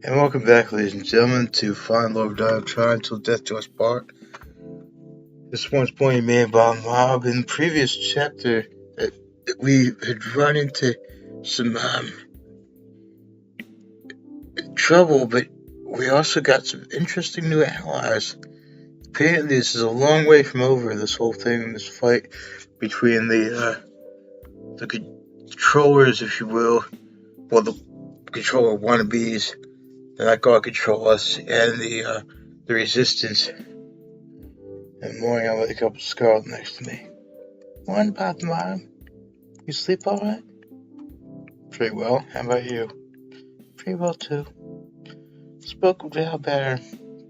And welcome back, ladies and gentlemen, to Find Love, Die Trying Till Death Do Us Part. This one's pointing me about Mob. In the previous chapter, we had run into some trouble, but we also got some interesting new allies. Apparently, this is a long way from over, this whole thing, this fight between the controllers, if you will, well, the controller wannabes, they're not going to control us, and the resistance. In the morning, I wake up with Scarlett next to me. Morning, Pop, Mom. You sleep all right? Pretty well. How about you? Pretty well, too. Spoke with Val about her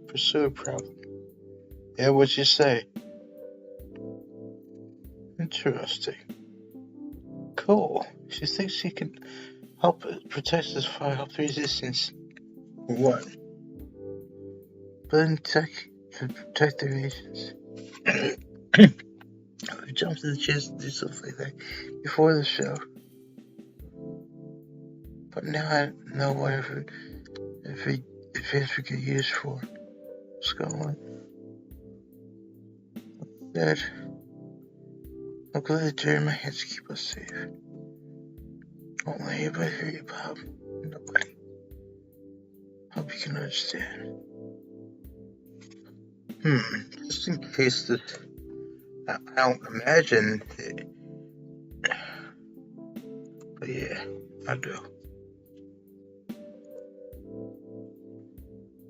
pursuit problem. Yeah, what'd you say? Interesting. Cool. She thinks she can help protect us from help the resistance. What? But to protect the agents. I jumped to the chance to do something like that before the show. But now I know whatever advance we could use for Scotland. Dad, I'm glad they're in my hands to keep us safe. Don't let anybody hear you, Bob. Nobody. Hope you can understand. Just in case this, I don't imagine it. But yeah, I do.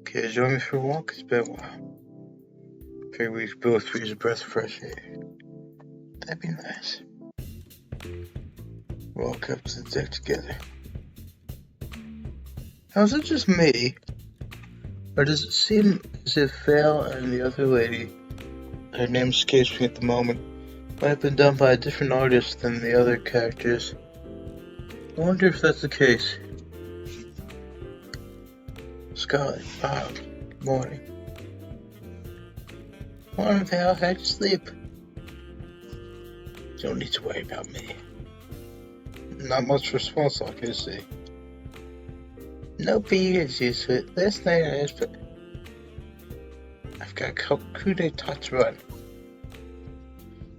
Okay, join me for a walk? It's been a while. Figure we both breathe a breath of fresh air. That'd be nice. Walk up to the deck together. Now, is it just me? Or does it seem as if Val and the other lady, her name escapes me at the moment, might have been done by a different artist than the other characters? I wonder if that's the case. Scarlett, Bob, good morning. Morning, Val, how'd you sleep? You don't need to worry about me. Not much response, I can see. No beers used to it. Last night I asked, but I've got a coup d'etat to run.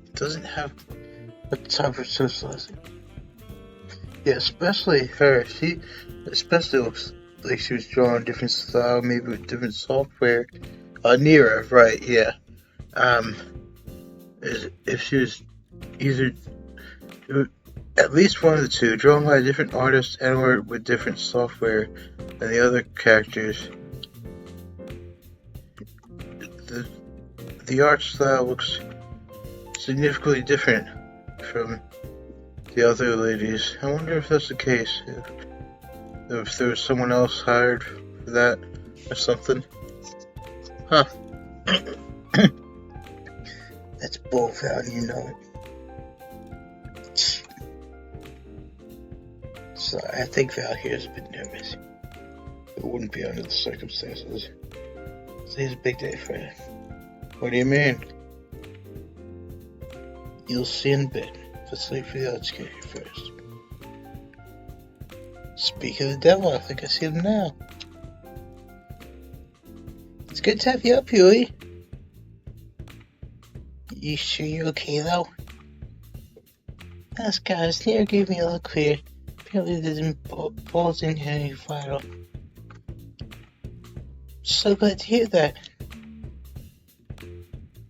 It doesn't have the time for socializing. Yeah, especially her. She especially looks like she was drawing a different style, maybe with different software. Nira, right, yeah. If she was either at least one of the two, drawn by a different artist and or with different software than the other characters. The art style looks significantly different from the other ladies. I wonder if that's the case. If there was someone else hired for that or something. Huh. That's bull, Val, you know it. So I think Val here is a bit nervous. It wouldn't be under the circumstances. Today's a big day for her. What do you mean? You'll see in a bit. Let's wait for the odds here first. Speak of the devil, I think I see him now. It's good to have you up, Huey. You sure you're okay, though? Us guys here gave me a look here. Apparently there's balls in here vital. So glad to hear that.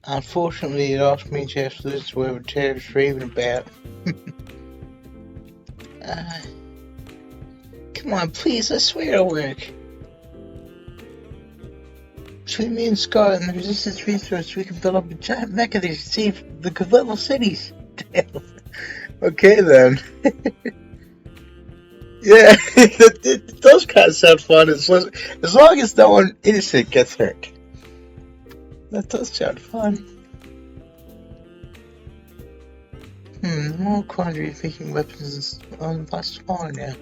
Unfortunately, it also means you have to listen to whatever Ted's raving about. Come on, please, I swear it'll work. Between me and Scarlett and the resistance resource, we can build up a giant mecha to save the little cities. Damn. Okay then. Yeah, it does kind of sound fun as long as no one innocent gets hurt. That does sound fun. The moral quandary of making weapons is a lot smaller now.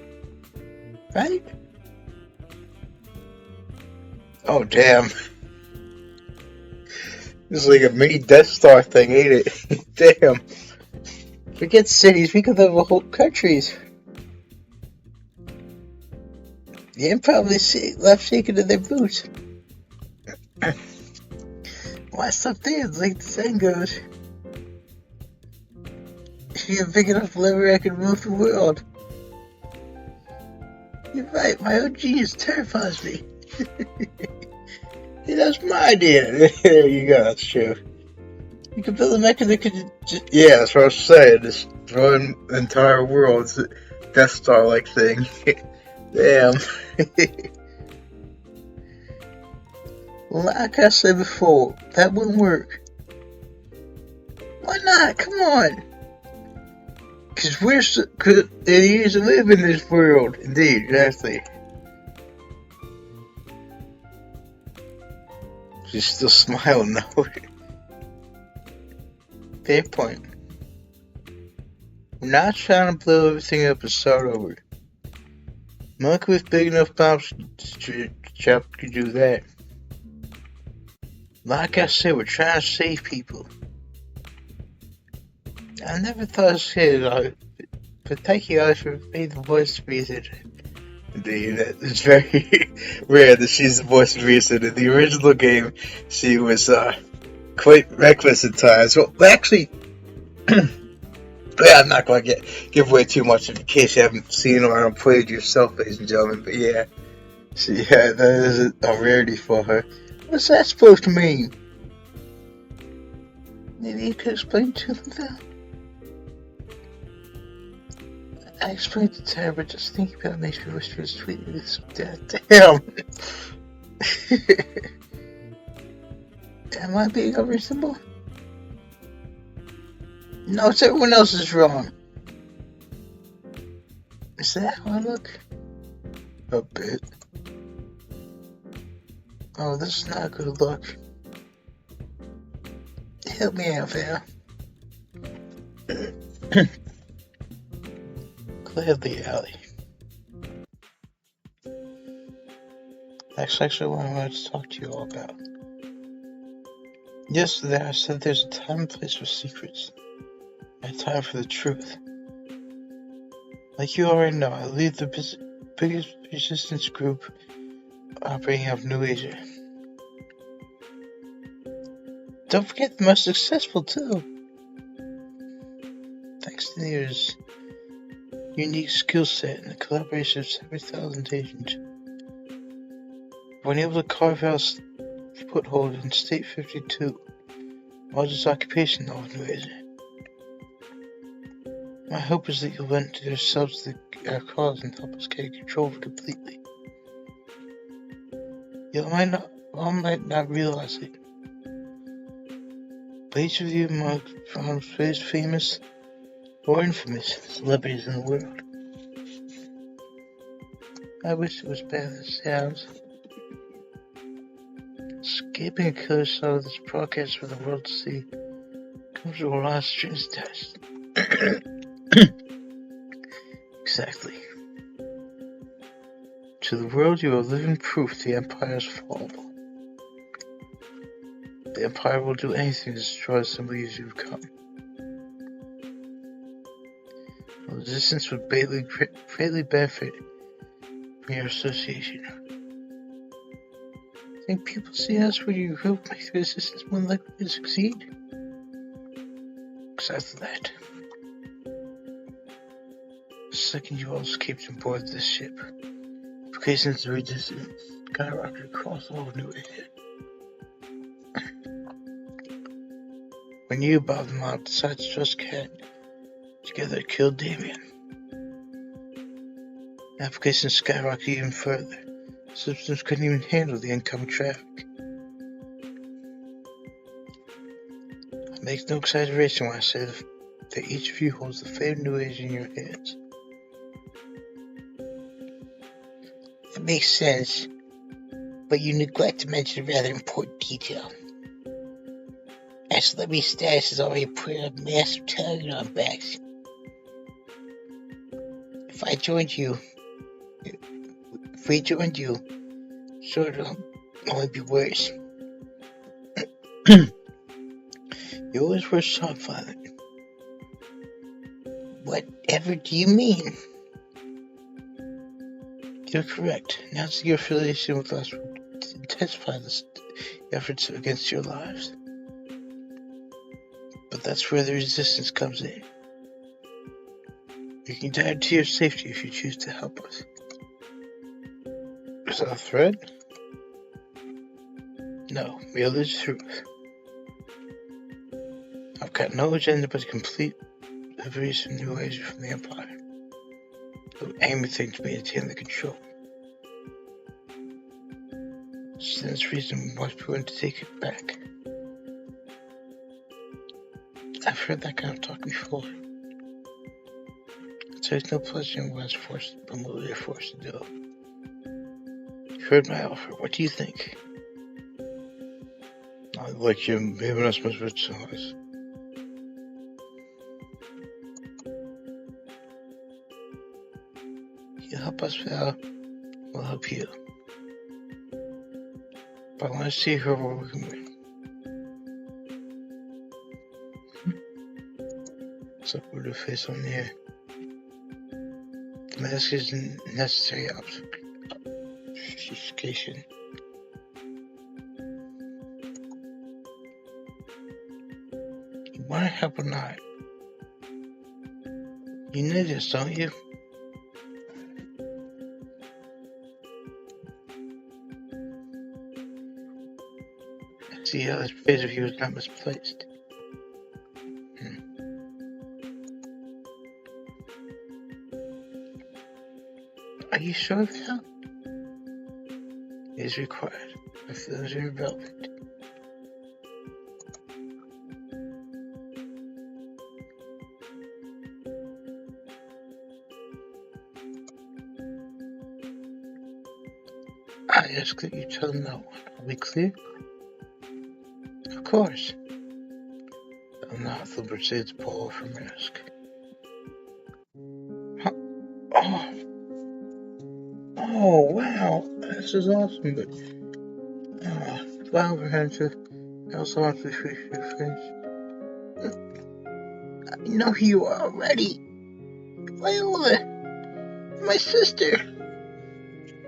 Right? Oh, damn. It's like a mini Death Star thing, ain't it? Damn. Forget cities, we could live in whole countries. Yeah, probably left shaking in their boots. Why stop there? It's like the saying goes. If you're big enough lever, I can move the world. You're right, my own genius terrifies me. Yeah, that's my idea. There you go, that's true. You could build a mecha that could just, yeah, that's what I was saying. Just run the entire world's Death Star like thing. Damn. Like I said before, that wouldn't work. Why not? Come on. Cause it is to live in this world. Indeed, exactly. She's still smiling though. Fair point. We're not trying to blow everything up and start over. Monkey with big enough bombs could do that. Like I said, we're trying to save people. I never thought I'd say it, but thank you guys for being the voice of reason. Indeed, it's very rare that she's the voice of reason. In the original game, she was quite reckless at times. Well, actually, yeah, I'm not going to give away too much in case you haven't seen or played yourself, ladies and gentlemen. But yeah, that is a rarity for her. What's that supposed to mean? Maybe you could explain to them that. I explained it to her, but just thinking about it makes me wish it was sweet with some death. Damn! Am I being unreasonable? No, it's everyone else is wrong. Is that how I look? A bit. Oh, this is not a good look. Help me out, Val. Gladly, Allie. That's actually what I wanted to talk to you all about. Yesterday I said there's a time and place for secrets, and a time for the truth. Like you already know, I lead the biggest resistance group operating out of New Asia. Don't forget the most successful too. Thanks to Near's unique skill set and the collaboration of several thousand agents, I've been able to carve out a foothold in State 52, largest occupation of New Asia. My hope is that you'll lend yourselves to our cause and help us get control of it completely. You might not realize it, but each of you among the most famous or infamous celebrities in the world. I wish it was better than it sounds. Escaping a killer shot of this broadcast for the world to see comes with a lot of strings attached. Exactly. To the world, you are living proof the Empire's fall. The Empire will do anything to destroy the symbols you've come. The resistance would greatly benefit from your association. Think people see us where you hope make the resistance more likely to succeed? Exactly that. The second you all escaped on board this ship, implications of resistance skyrocketed across all of New Asia. When you, Bob the Mob, decided to trust Cat, together killed Damien. Applications skyrocketed even further. Systems couldn't even handle the incoming traffic. I make no exaggeration when I say that each of you holds the fate of New Asia in your hands. That makes sense, but you neglect to mention a rather important detail. Our celebrity status has already put a massive target on our backs. If we joined you, sure it'll only be worse. You always were soft, Father. Whatever do you mean? You're correct. Announcing your affiliation with us will intensify the efforts against your lives. But that's where the resistance comes in. We can guarantee your safety if you choose to help us. Is that a threat? No, merely the truth. I've got no agenda but complete liberation from New Asia from the Empire. The aim of things to maintain the control. Stands reason we must be willing to take it back. I've heard that kind of talk before. So there's no pleasure in what we are forced to do. You heard my offer. What do you think? I like you giving us much choice. You help us, Val. We'll help you. But I want to see who we're working with. So put the face on there. The mask is necessary obfuscation. You want to help or not? You know this, don't you? See how this phase of you is not misplaced. Are you sure of that? It is required. My feelings are irrelevant. I ask that you tell no one. Are we clear? Of course. I'm not the proceed to pull off her mask. Huh? Oh, wow. This is awesome, but wow, for him to also want to fish your face. I know who you are already. Viola, my sister.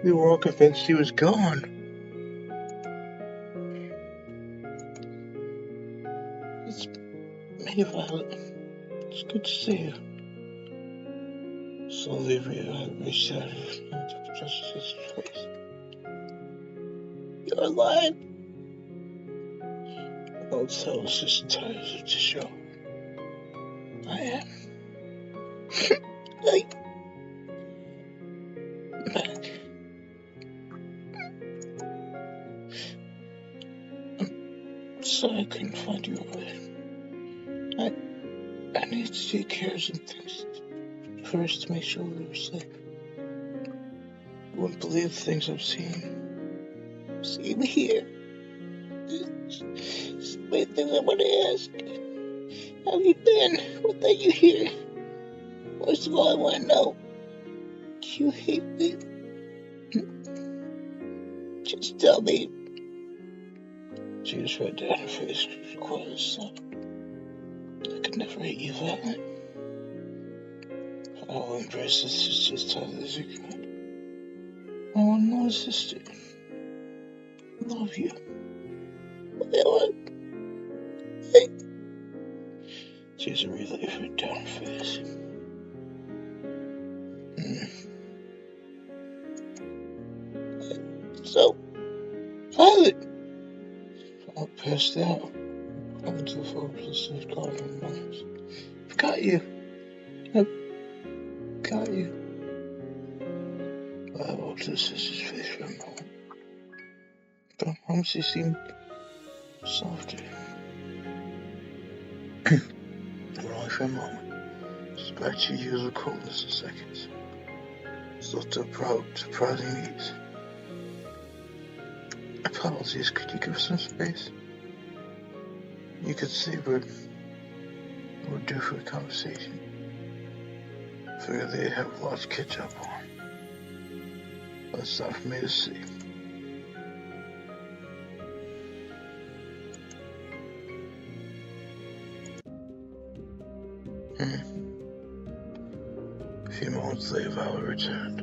We were all convinced she was gone. It's me, Violet. It's good to see you. Slowly reached out to Justice's face. You're alive. I'll tell us just tired to show. I am. Back. I'm sorry I couldn't find you away. I need to take care of some things first to make sure we were safe. You wouldn't believe the things I've seen. Same here. So many things I want to ask. How have you been? What made you here? Most of all, I want to know. Do you hate me? Just tell me. She was right down her face, quiet as sun. I could never hate you, Violet. I will embrace this just as tightly as you can. I want to know, sister. I love you. Violet. Hey. Tears of relief right down her face. So, Violet. I passed out. I went to the fortress and called my moms. I've got you. I've got you. I walked to the sister's face for a moment. But mom, she seemed softer. But only for a moment. Despite your usual coldness in seconds. Still surprising ease. Apologies, could you give us some space? You could see we're due for a conversation. Figure they have a lot to catch up on. But it's not for me to see. A few moments later, Violet returned.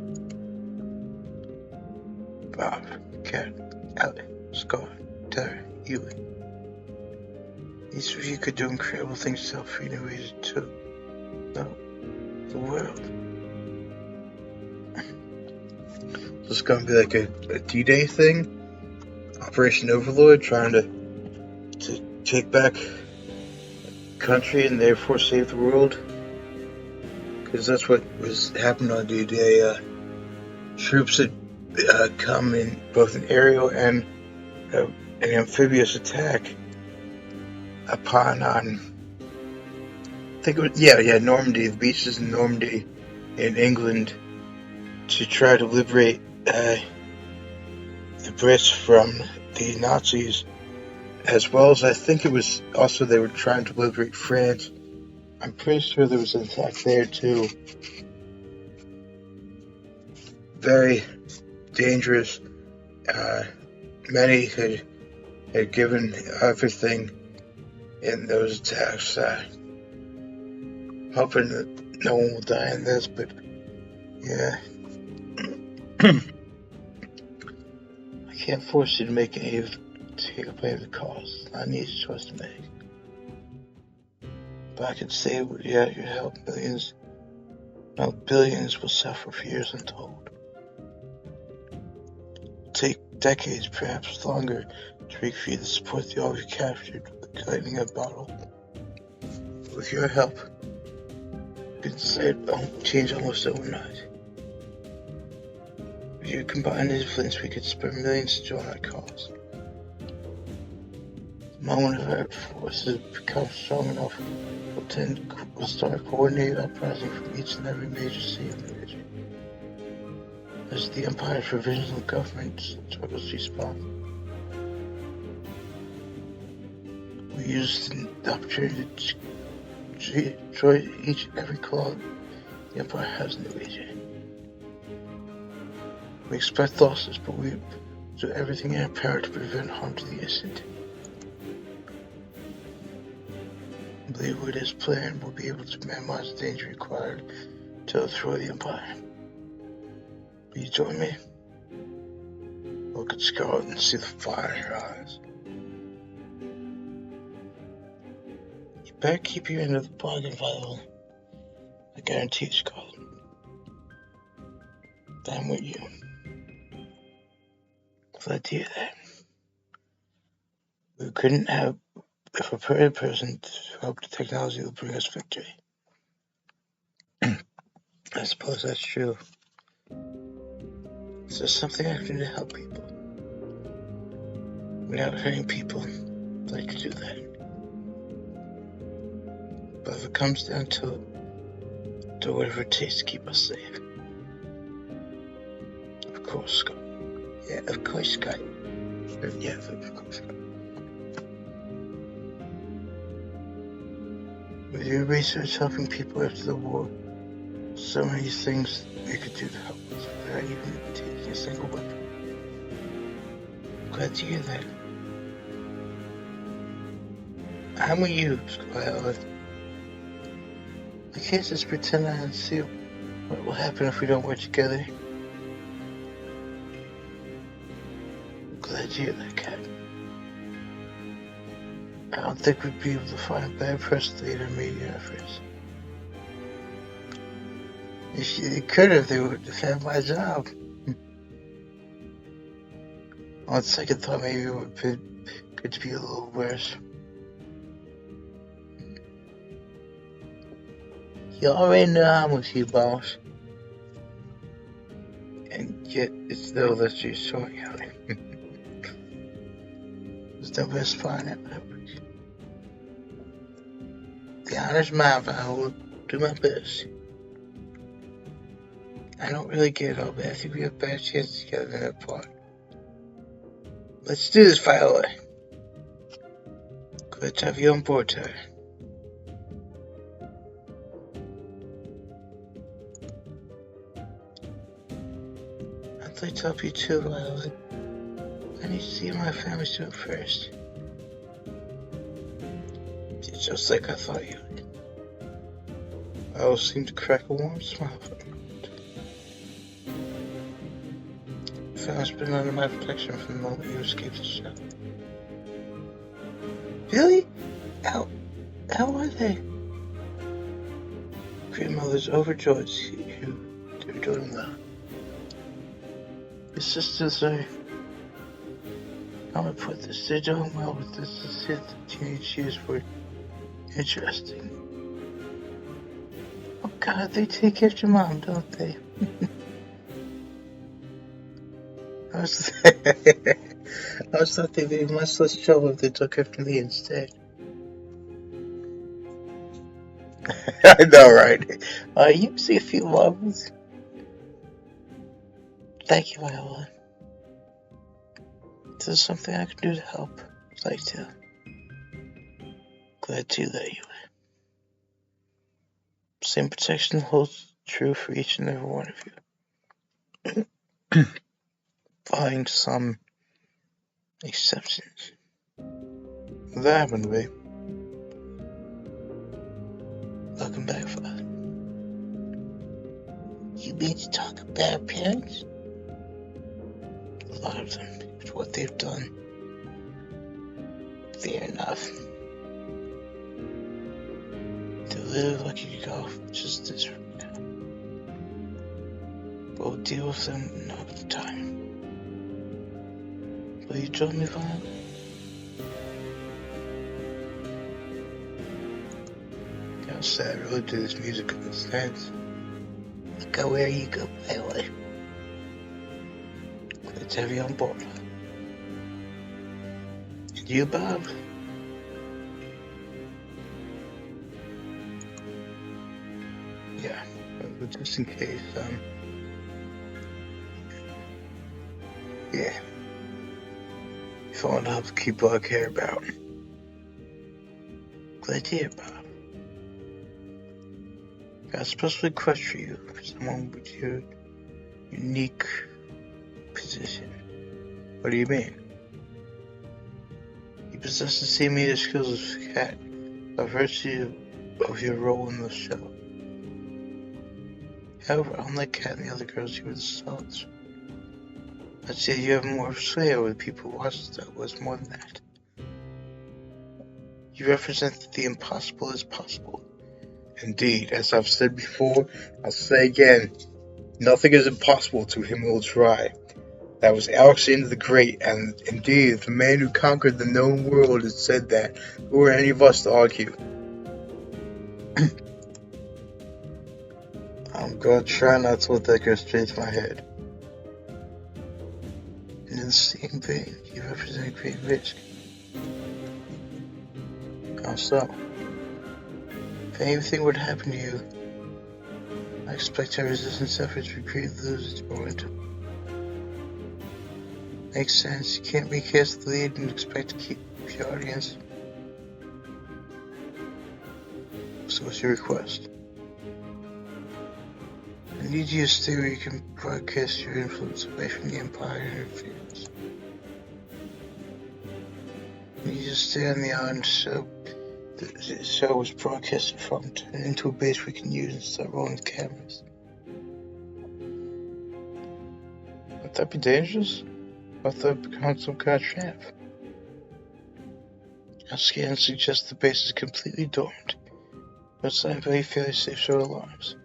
Each of you could do incredible things to help free new region to the world. So it's gonna be like a D-Day thing? Operation Overlord, trying to take back country and therefore save the world? Because that's what was happening on D-Day. Troops had come in both an aerial and an amphibious attack upon I think it was Normandy, the beaches in Normandy in England, to try to liberate the Brits from the Nazis, as well as I think it was also they were trying to liberate France. I'm pretty sure there was an attack there too. Very dangerous. Many had given everything in those attacks. Hoping that no one will die in this, but yeah. I can't force you to make any of take up any of the costs. I need a choice to make. But I can say without your help, millions, no, billions will suffer for years untold. It'll take decades, perhaps longer, to recreate the support they all recaptured with the lightning in a bottle. With your help, you can say it won't change almost overnight. With your combined influence, we could spare millions to join our cause. The moment of our forces become strong enough, we'll start a coordinated uprising from each and every major city in the region. As the Empire's provisional government struggles to respond, we use the opportunity to destroy each and every colony the Empire has in the region. We expect losses, but we do everything in our power to prevent harm to the innocent. I believe with this plan, we'll be able to minimize the danger required to overthrow the Empire. Will you join me? Look at Scarlett and see the fire in her eyes. You better keep your end of the bargain, Viola. I guarantee you, Scarlett. I'm with you. Glad to hear that. We couldn't have a prepared person to hope the technology will bring us victory. I suppose that's true. Is there something I can do to help people? Without hurting people, I'd like to do that. But if it comes down to it, do whatever it takes to keep us safe. Of course, Scott. Yeah, of course, Scott. Yeah, of course, Scott. With your research helping people after the war, so many things we could do to help us without even taking a single weapon. Glad to hear that. I'm with you, Scarlett. I can't just pretend I don't see what will happen if we don't work together. I'm glad to hear that, Cat. I don't think we'd be able to find a bad person to lead our media efforts. If they could have, they would have had my job. On second thought, maybe it would be good to be a little worse. You already know I'm with you, boss. And yet, it's still that you're showing out. It's the best part of it. The honor's mine, but I will do my best. I don't really get it all, but I think we have a better chance together than apart. Let's do this, Viola. Glad to have you on board, Tyler. I'd like to help you too, Viola. I need to see my family's doing first. You're just like I thought you would. I always seem to crack a warm smile for me. Family's been under my protection from the moment you escaped the ship. Really? How are they? Grandmother's overjoyed. They're doing well. His sisters are. How do I put this? They're doing well with this. This hit the teenage years were interesting. Oh God, they take after mom, don't they? I was thought they'd be much less trouble if they took after me instead. I know, right? You see a few marbles. Thank you, Viola. Is there something I can do to help? I'd like to. Glad to that you. Same protection holds true for each and every one of you. Barring some exceptions. That happened to me. Welcome back, Father. You mean to talk about our parents? A lot of them. It's what they've done. Fair enough. They're really lucky to go just this right now. But we'll deal with them another time. Will you join me, Violet? I'm sad, I really do this music understands. Look at where you go, Violet. Glad to have you on board. And you, Bob? Yeah, but just in case, yeah. If I want to help the people I care about. Glad to hear, Bob. Got a special request for you, for someone with your unique position. What do you mean? You possess the same media skills as Cat, by virtue of your role in the show. However, unlike Cat and the other girls, you were the stars. I'd say you have more sway over the people who watch Star Wars more than that. You represent the impossible as possible. Indeed, as I've said before, I'll say again, nothing is impossible to him who will try. That was Alexander the Great, and indeed, the man who conquered the known world has said that. Who are any of us to argue? I'm gonna try not to let that go straight to my head. And in the same vein, you represent a great risk. How so? If anything would happen to you, I expect our resistance efforts would greatly lose its momentum. Makes sense. You can't recast the lead and expect to keep your audience. So what's your request? I need you to stay where you can broadcast your influence away from the Empire interference. I need you to stay on the island so the show was broadcasted from, turn it into a base we can use and start rolling the cameras. Would that be dangerous? I thought I'd become some kind of trap. Our scans suggest the base is completely dormant. No sign of any fairly safe show alarms.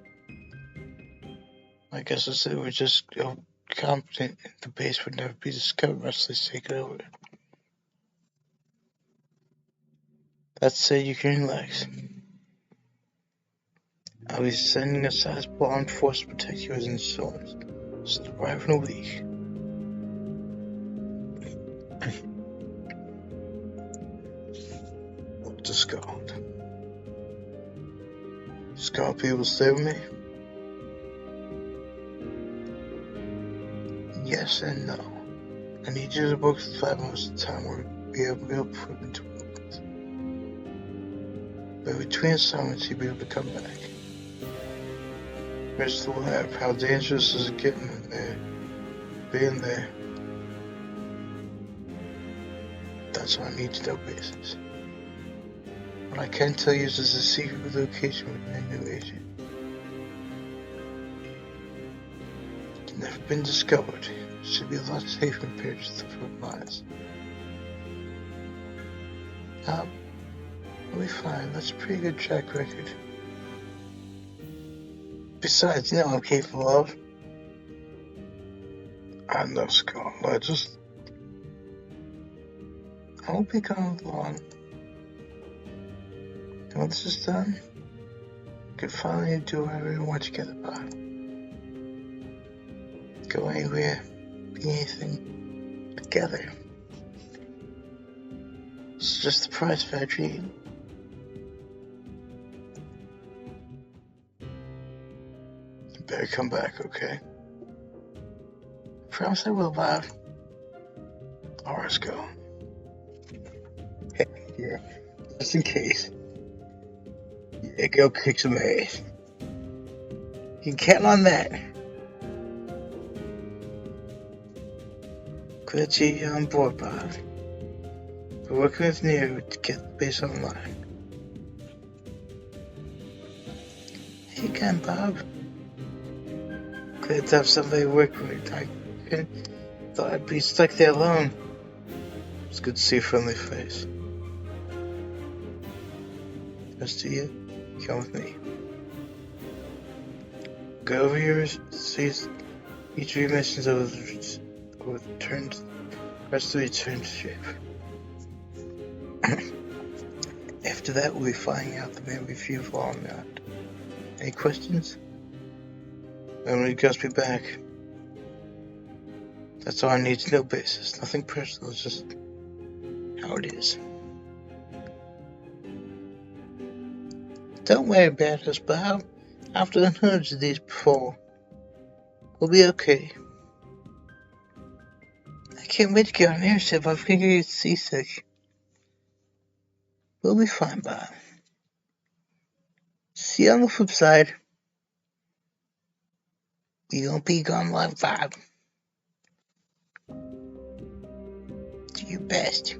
My guess is that we're just competent and the base would never be discovered unless they take it over. That said, you can relax. I'll be sending a sizable armed force to protect you as in storms. So to arrive in a week. Up to Scotland. Scott be able to stay with me? Yes and no. I need you to book 5 hours of time where we'll be able to put him into movement. But between assignments, you'll be able to come back. Where's the lab? How dangerous is it getting in there? Being there? That's what I need to know basis. What I can tell you is there's a secret location with my new agent. It's never been discovered. It should be a lot safer compared to the front lines. We'll be fine. That's a pretty good track record. Besides, you know what I'm capable of. I know, Scarlett. I won't be gone long. And when this is done, we can finally do whatever we want together, Bob. Go anywhere, be anything, together. It's just the price of our dream. You better come back, okay? Promise I will, Bob. Alright, let's go. Yeah, just in case. Yeah, go kick some ass. You can count on that. Glad you're on board, Bob. We're working with Nero to get the base online. Hey again, Bob. Glad to have somebody to work with. I thought I'd be stuck there alone. It's good to see a friendly face. Rest of you, come with me. Go over here, see each of your missions over the rest of the return to ship. After that, we'll be flying out the main review of all not. Any questions? Only just be back. That's all I need to know basis. Nothing personal, it's just how it is. Don't worry about us, Bob. I've done hundreds of these before. We'll be okay. I can't wait to get on an airship. I'm gonna get seasick. We'll be fine, Bob. See you on the flip side. We won't be gone long, Bob. Do your best.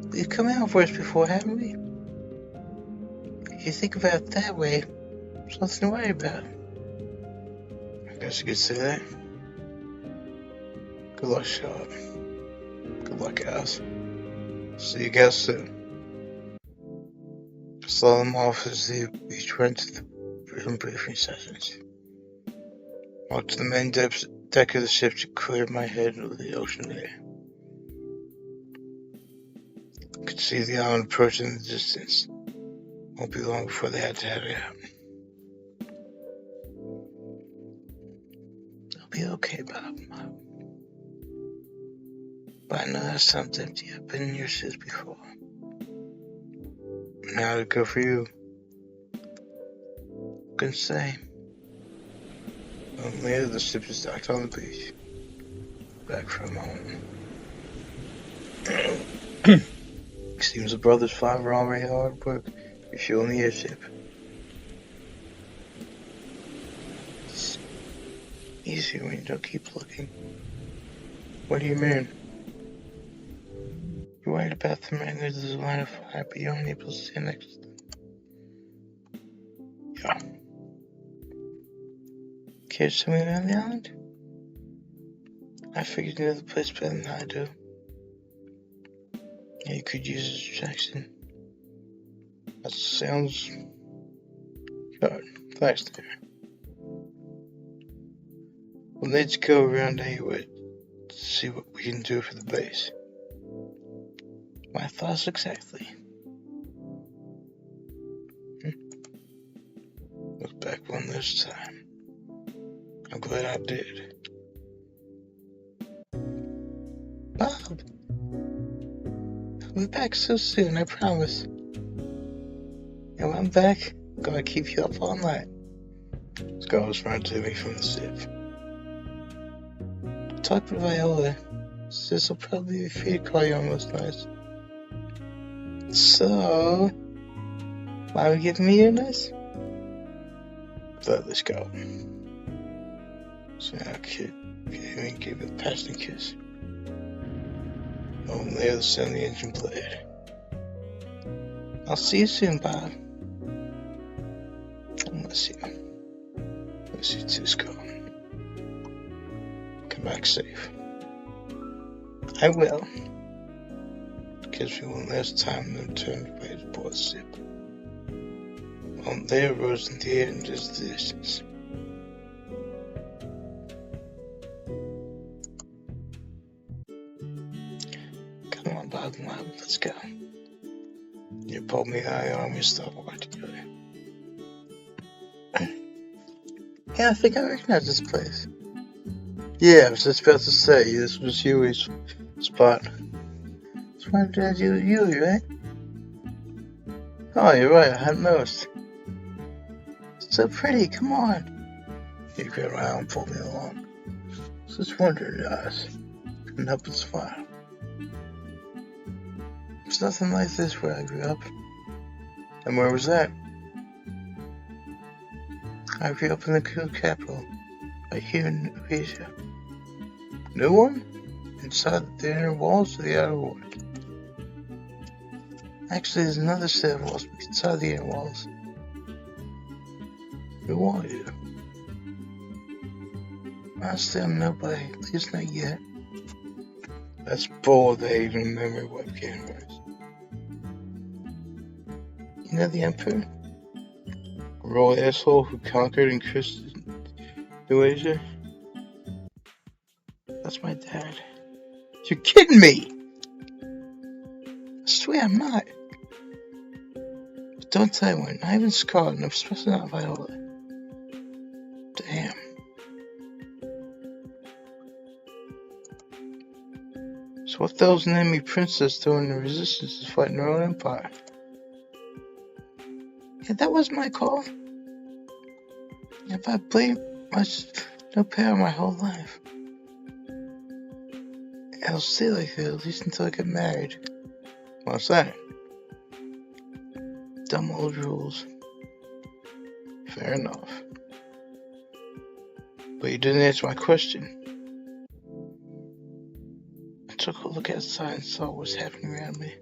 We've come out for us before, haven't we? If you think about it that way, there's nothing to worry about. I guess you could say that. Good luck, Charlotte. Good luck, guys. See you guys soon. I saw them off as they each went to the briefing sessions. Walked to the main deck of the ship to clear my head over the ocean air. I could see the island approaching in the distance. Won't be long before they had to head out. I'll be okay, Bob. But I know that sounds empty. I've been in your shoes before. Now to go for you. Can say. Later the ship is docked on the beach. Back from home. Seems the brothers five are already hard work refueling the airship. It's easier when you don't keep looking. What do you mean? You're worried about the man who's the line of fire, but you're only able to stand next to them. Yeah. Care to show me around the island? I figured you know the place better than I do. Yeah, you could use a distraction. That sounds good. Thanks, dear. We'll need to go around anyway to see what we can do for the base. My thoughts exactly. Look back one this time. I'm glad I did. Bob! I'll be back so soon, I promise. And when I'm back, I'm gonna keep you up all night. Scar was running to me from the ship. I talked with Viola. Sis will probably be free to call you on most nights. So, why are you giving me your nice? Let's go. So now kid gave me a passionate kiss. On the other side of the engine blade. I'll see you soon, Bob. I'll miss you. Miss you too, Skull. Come back safe. I will. gives me one last time to return to where his boss ship. They arose in the air in just the distance. Come on, Bob, let's go. You pulled me high on me, stop working together. Yeah, I think I recognize this place. Yeah, I was just about to say, this was Huey's spot. That's why did you Huey, right? Oh, you're right, I hadn't noticed. It's so pretty, come on. He got around and pulled me along. Such wonder in your eyes. Couldn't help but smile. There's nothing like this where I grew up. And where was that? I grew up in the cool capital, right here in Asia. New one? Inside the inner walls or the outer walls? Actually, there's another set of walls inside the inner walls. Who are you? Honestly, I'm nobody, at least not yet. That's bull, they even memory webcam cameras. You know the Emperor? A royal asshole who conquered and cursed New Asia? That's my dad. You're kidding me! I swear I'm not. But don't tell anyone, not even Scarlett, and especially not Viola. Damn. So what the hell's an enemy princess doing in the resistance is fighting her own empire? Yeah, that was my call. If I blame no power my whole life. I'll stay like that at least until I get married. What's that? Dumb old rules. Fair enough. But you didn't answer my question. I took a look outside and saw what was happening around me.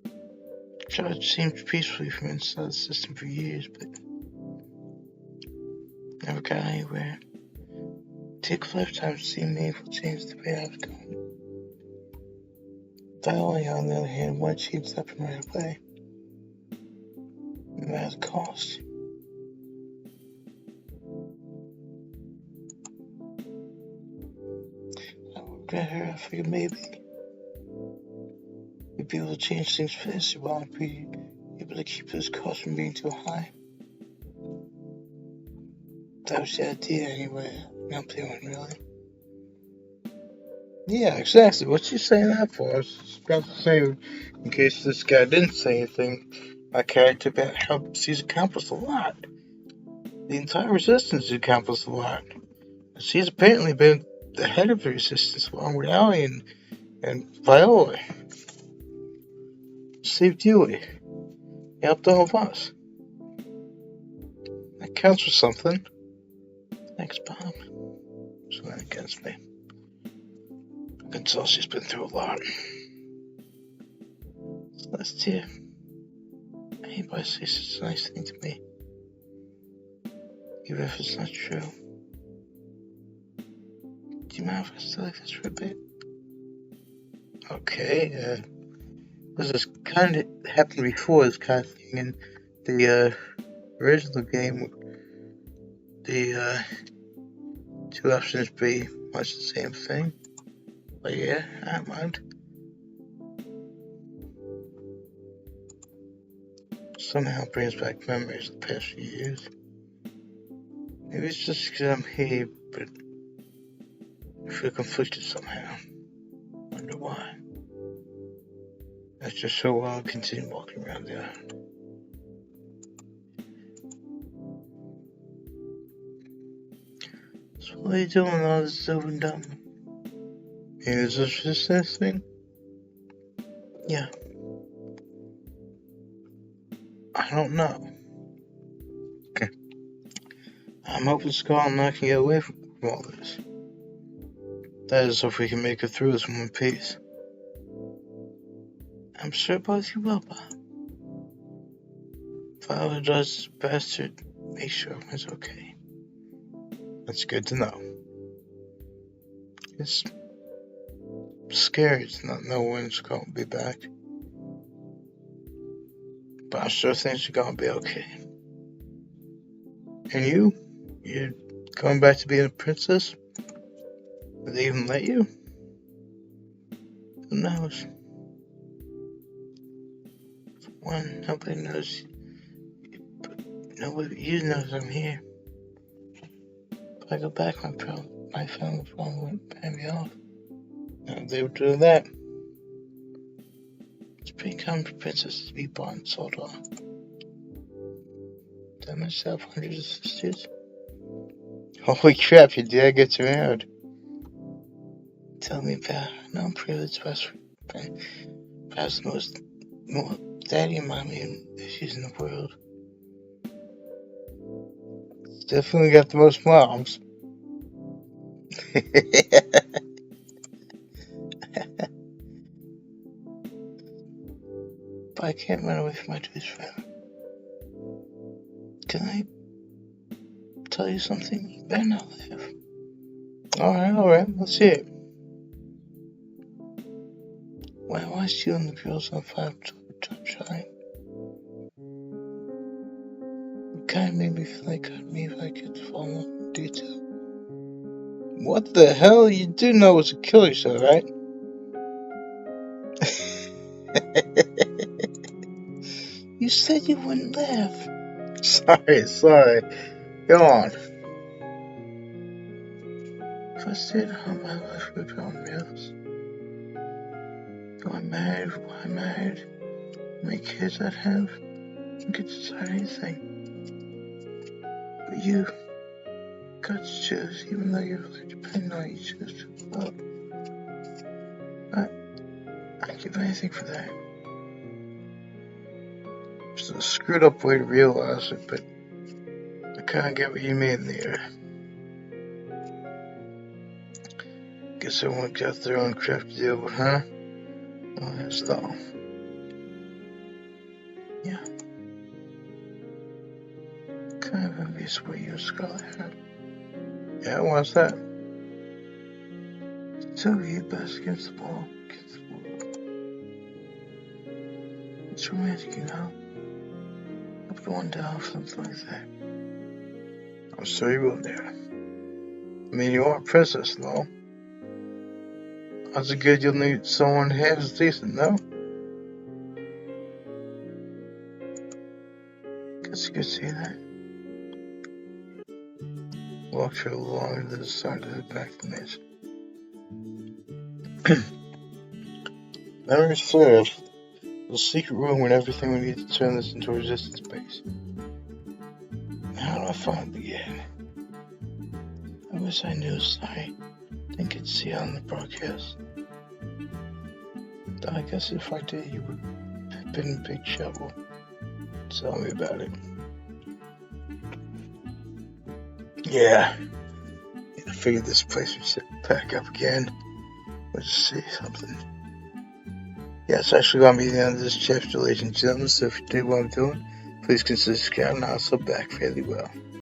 The charge seemed peacefully from inside the system for years, but never got anywhere. Take a lifetime to see meaningful change the way I was going. Viola, on the other hand, wanted change to happen right away. No matter the cost. I looked at her, I figured maybe we'd be able to change things faster while I'd be able to keep this cost from being too high. That was the idea anyway. Not the one, really. Yeah, exactly. What's she saying that for? I was about to say, in case this guy didn't say anything, my character about how she's accomplished a lot. The entire resistance has accomplished a lot. She's apparently been the head of the resistance along with Allie and Viola. Saved Huey. Helped all of us. That counts for something. Thanks, Bob. So that against me. I can tell she's been through a lot. It's nice to hear anybody say such a nice thing to me. Even if it's not true. Do you mind if I stay like this for a bit? Okay, this kind of happened before, this kind of thing in the original game. The two options be much the same thing. But yeah, I don't mind. Somehow it brings back memories of the past few years. Maybe it's just because I'm here, but I feel conflicted somehow. Wonder why. That's just so I'll continue walking around the island. So what are you doing when all this is over and done? Is this just this thing? Yeah. I don't know. Okay. I'm hoping Scarlett and I can get away from all this. That is if we can make it through this in one piece. I'm sure both you will, Bob. Father does his best to make sure everyone's okay. That's good to know. Yes. scared not knowing when it's gonna be back. But I'm sure things are gonna be okay. And you? You're going back to being a princess? Will they even let you? Who knows? For one, nobody knows. Nobody, you knows I'm here. If I go back, my family probably wouldn't pay me off. And they would do that. It's pretty common for princesses to be bought and sold off. Did I myself hundreds of sisters? Holy crap, your dad gets around. Tell me about her. No, I'm privileged, perhaps the most daddy and mommy issues in the world. It's definitely got the most moms. But I can't run away from my dudes forever. Can I tell you something? You better not laugh. Alright, let's see it. When I watched you and the girls on 5 Top Shine, it kind of made me feel like maybe I could fall in love in detail. What the hell? You do know it's a killer show, right? You said you wouldn't laugh. Sorry. Go on. If I stayed home, my life would be on rails. Why married? How many kids I'd have? I could decide anything. But you got to choose, even though you're really depending on you choose to love. I'd give anything for that. It's a screwed up way to realize it, but I kinda get what you mean there. Guess everyone got their own crap to deal with, huh? Oh, that's all. Yeah. Kind of envious what you and Scarlett had. Yeah, why's that? Two of you best against the wall. It's romantic, you know? I'll put one down for something like that. I'm sure you will, dear. I mean, you are a princess, no? Odds are good you'll need someone half as decent, no? Guess you could see that. Walked her along to the side of the back of the mansion. Memories flared. The secret room when everything we need to turn this into a resistance base. How do I find it again? I wish I knew. Sorry. Didn't get to see it on the broadcast. Though I guess if I did, you would have been in big trouble. Tell me about it. Yeah. I figured this place would sit back up again. Let's see something. Yeah, it's actually going to be the end of this chapter, ladies and gentlemen, so if you dig what I'm doing, please consider subscribing, and I'll back fairly well.